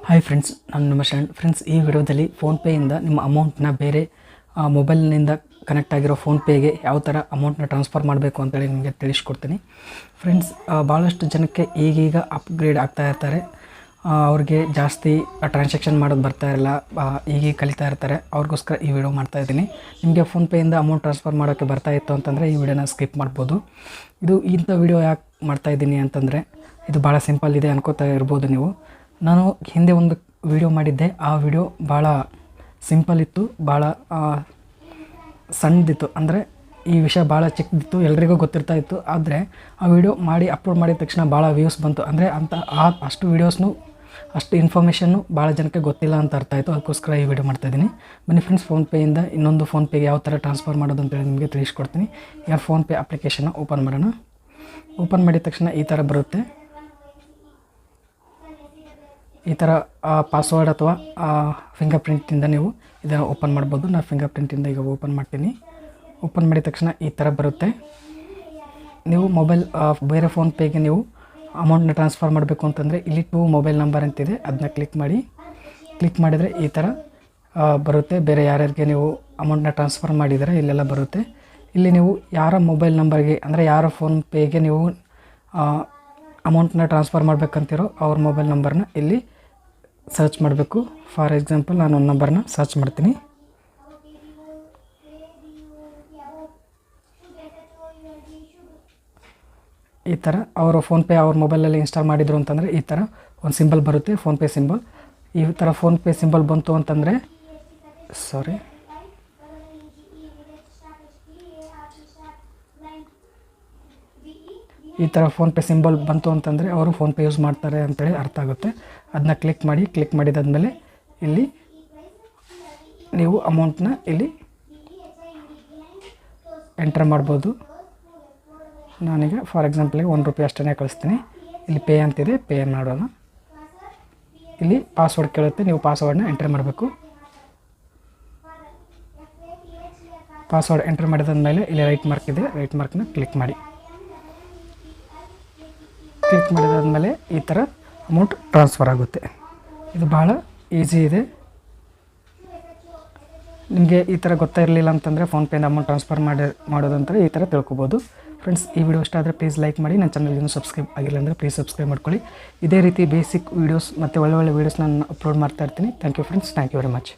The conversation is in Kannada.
ಹಾಯ್ ಫ್ರೆಂಡ್ಸ್, ನಾನು ನಿಮ್ಮ ಶರಣ್. ಫ್ರೆಂಡ್ಸ್, ಈ ವಿಡಿಯೋದಲ್ಲಿ ಫೋನ್ಪೇಯಿಂದ ನಿಮ್ಮ ಅಮೌಂಟ್ನ ಬೇರೆ ಮೊಬೈಲ್ನಿಂದ ಕನೆಕ್ಟ್ ಆಗಿರೋ ಫೋನ್ಪೇಗೆ ಯಾವ ಥರ ಅಮೌಂಟ್ನ ಟ್ರಾನ್ಸ್ಫರ್ ಮಾಡಬೇಕು ಅಂತೇಳಿ ನಿಮಗೆ ತಿಳಿಸ್ಕೊಡ್ತೀನಿ. ಫ್ರೆಂಡ್ಸ್, ಭಾಳಷ್ಟು ಜನಕ್ಕೆ ಈಗೀಗ ಅಪ್ಗ್ರೇಡ್ ಆಗ್ತಾ ಇರ್ತಾರೆ. ಅವ್ರಿಗೆ ಜಾಸ್ತಿ ಟ್ರಾನ್ಸಾಕ್ಷನ್ ಮಾಡೋದು ಬರ್ತಾ ಇರಲ್ಲ, ಈಗೀಗ ಕಲಿತಾ ಇರ್ತಾರೆ. ಅವ್ರಿಗೋಸ್ಕರ ಈ ವಿಡಿಯೋ ಮಾಡ್ತಾಯಿದ್ದೀನಿ. ನಿಮಗೆ ಫೋನ್ಪೇಯಿಂದ ಅಮೌಂಟ್ ಟ್ರಾನ್ಸ್ಫರ್ ಮಾಡೋಕ್ಕೆ ಬರ್ತಾ ಇತ್ತು ಅಂತಂದರೆ ಈ ವಿಡಿಯೋನ ಸ್ಕಿಪ್ ಮಾಡ್ಬೋದು. ಇಂಥ ವಿಡಿಯೋ ಯಾಕೆ ಮಾಡ್ತಾಯಿದ್ದೀನಿ ಅಂತಂದರೆ ಇದು ಭಾಳ ಸಿಂಪಲ್ ಇದೆ ಅನ್ಕೋತಾ ಇರ್ಬೋದು ನೀವು. ನಾನು ಹಿಂದೆ ಒಂದು ವಿಡಿಯೋ ಮಾಡಿದ್ದೆ. ಆ ವಿಡಿಯೋ ಭಾಳ ಸಿಂಪಲ್ ಇತ್ತು, ಭಾಳ ಸಣ್ಣದಿತ್ತು. ಅಂದರೆ ಈ ವಿಷಯ ಭಾಳ ಚಿಕ್ಕದಿತ್ತು, ಎಲ್ರಿಗೂ ಗೊತ್ತಿರ್ತಾ ಇತ್ತು. ಆದರೆ ಆ ವಿಡಿಯೋ ಮಾಡಿ ಅಪ್ಲೋಡ್ ಮಾಡಿದ ತಕ್ಷಣ ಭಾಳ ವ್ಯೂಸ್ ಬಂತು. ಅಂದರೆ ಅಷ್ಟು ವೀಡಿಯೋಸ್ನು ಅಷ್ಟು ಇನ್ಫಾರ್ಮೇಷನ್ನು ಭಾಳ ಜನಕ್ಕೆ ಗೊತ್ತಿಲ್ಲ ಅಂತ ಅರ್ಥ ಆಯಿತು. ಅದಕ್ಕೋಸ್ಕರ ಈ ವಿಡಿಯೋ ಮಾಡ್ತಾಯಿದ್ದೀನಿ. ಬನ್ನಿ ಫ್ರೆಂಡ್ಸ್, ಫೋನ್ಪೇಯಿಂದ ಇನ್ನೊಂದು ಫೋನ್ಪೇಗೆ ಯಾವ ಥರ ಟ್ರಾನ್ಸ್ಫರ್ ಮಾಡೋದು ಅಂತೇಳಿ ನಿಮಗೆ ತಿಳಿಸ್ಕೊಡ್ತೀನಿ. ಯಾರು ಫೋನ್ಪೇ ಅಪ್ಲಿಕೇಶನ್ನ ಓಪನ್ ಮಾಡೋಣ. ಓಪನ್ ಮಾಡಿದ ತಕ್ಷಣ ಈ ಥರ ಬರುತ್ತೆ. ಈ ಥರ ಪಾಸ್ವರ್ಡ್ ಅಥವಾ ಫಿಂಗರ್ ಪ್ರಿಂಟಿಂದ ನೀವು ಇದನ್ನು ಓಪನ್ ಮಾಡ್ಬೋದು. ನಾನು ಫಿಂಗರ್ ಪ್ರಿಂಟಿಂದ ಈಗ ಓಪನ್ ಮಾಡ್ತೀನಿ. ಓಪನ್ ಮಾಡಿದ ತಕ್ಷಣ ಈ ಥರ ಬರುತ್ತೆ. ನೀವು ಮೊಬೈಲ್ ಬೇರೆ ಫೋನ್ಪೇಗೆ ನೀವು ಅಮೌಂಟ್ನ ಟ್ರಾನ್ಸ್ಫರ್ ಮಾಡಬೇಕು ಅಂತಂದರೆ ಇಲ್ಲಿ 2 ಮೊಬೈಲ್ ನಂಬರ್ ಅಂತಿದೆ, ಅದನ್ನ ಕ್ಲಿಕ್ ಮಾಡಿದರೆ ಈ ಥರ ಬರುತ್ತೆ. ಬೇರೆ ಯಾರ್ಯಾರಿಗೆ ನೀವು ಅಮೌಂಟ್ನ ಟ್ರಾನ್ಸ್ಫರ್ ಮಾಡಿದರೆ ಇಲ್ಲೆಲ್ಲ ಬರುತ್ತೆ. ಇಲ್ಲಿ ನೀವು ಯಾರ ಮೊಬೈಲ್ ನಂಬರ್ಗೆ, ಅಂದರೆ ಯಾರ ಫೋನ್ಪೇಗೆ ನೀವು ಅಮೌಂಟ್ನ ಟ್ರಾನ್ಸ್ಫರ್ ಮಾಡಬೇಕಂತಿರೋ ಅವ್ರ ಮೊಬೈಲ್ ನಂಬರ್ನ ಇಲ್ಲಿ ಸರ್ಚ್ ಮಾಡಬೇಕು. ಫಾರ್ ಎಕ್ಸಾಂಪಲ್ ನಾನು ಒಂದು ನಂಬರ್ನ ಸರ್ಚ್ ಮಾಡ್ತೀನಿ. ಈ ಥರ ಅವರು ಫೋನ್ಪೇ ಅವ್ರ ಮೊಬೈಲಲ್ಲಿ ಇನ್ಸ್ಟಾಲ್ ಮಾಡಿದರು ಅಂತಂದರೆ ಈ ಥರ ಒಂದು ಸಿಂಬಲ್ ಬರುತ್ತೆ, ಫೋನ್ಪೇ ಸಿಂಬಲ್. ಈ ಥರ ಫೋನ್ಪೇ ಸಿಂಬಲ್ ಬಂತು ಅಂತಂದರೆ ಈ ಥರ ಫೋನ್ಪೇ ಸಿಂಬಲ್ ಬಂತು ಅಂತಂದರೆ ಅವರು ಫೋನ್ಪೇ ಯೂಸ್ ಮಾಡ್ತಾರೆ ಅಂತೇಳಿ ಅರ್ಥ ಆಗುತ್ತೆ. ಅದನ್ನ ಕ್ಲಿಕ್ ಮಾಡಿದಾದ್ಮೇಲೆ ಇಲ್ಲಿ ನೀವು ಅಮೌಂಟ್ನ ಇಲ್ಲಿ ಎಂಟರ್ ಮಾಡ್ಬೋದು. ನಾನೀಗ ಫಾರ್ ಎಕ್ಸಾಂಪಲ್ಗೆ ₹1 ಅಷ್ಟೇ ಕಳಿಸ್ತೀನಿ. ಇಲ್ಲಿ ಪೇ ಅಂತಿದೆ, ಪೇ ಮಾಡೋಣ. ಇಲ್ಲಿ ಪಾಸ್ವರ್ಡ್ ಕೇಳುತ್ತೆ, ನೀವು ಪಾಸ್ವರ್ಡ್ನ ಎಂಟರ್ ಮಾಡಬೇಕು. ಪಾಸ್ವರ್ಡ್ ಎಂಟರ್ ಮಾಡಿದಾದ್ಮೇಲೆ ಇಲ್ಲಿ ರೈಟ್ ಮಾರ್ಕ್ ಇದೆ, ರೈಟ್ ಮಾರ್ಕ್ನ ಕ್ಲಿಕ್ ಮಾಡಿದಾದ್ಮೇಲೆ ಈ ಥರ ಅಮೌಂಟ್ ಟ್ರಾನ್ಸ್ಫರ್ ಆಗುತ್ತೆ. ಇದು ಭಾಳ ಈಸಿ ಇದೆ. ನಿಮಗೆ ಈ ಥರ ಗೊತ್ತಿರಲಿಲ್ಲ ಅಂತಂದರೆ ಫೋನ್ಪೇಯಿಂದ ಅಮೌಂಟ್ ಟ್ರಾನ್ಸ್ಫರ್ ಮಾಡೋದಂತಾರೆ ಈ ಥರ ತಿಳ್ಕೊಬೋದು. ಫ್ರೆಂಡ್ಸ್, ಈ ವಿಡಿಯೋ ಇಷ್ಟ ಆದರೆ ಪ್ಲೀಸ್ ಲೈಕ್ ಮಾಡಿ. ನನ್ನ ಚಾನಲ್ ಇನ್ನೂ ಸಬ್ಸ್ಕ್ರೈಬ್ ಆಗಿಲ್ಲ ಅಂದರೆ ಪ್ಲೀಸ್ ಸಬ್ಸ್ಕ್ರೈಬ್ ಮಾಡ್ಕೊಳ್ಳಿ. ಇದೇ ರೀತಿ ಬೇಸಿಕ್ ವೀಡಿಯೋಸ್ ಮತ್ತು ಒಳ್ಳೆ ವೀಡಿಯೋಸ್ ನಾನು ಅಪ್ಲೋಡ್ ಮಾಡ್ತಾ ಇರ್ತೀನಿ. Thank you friends, thank you very much.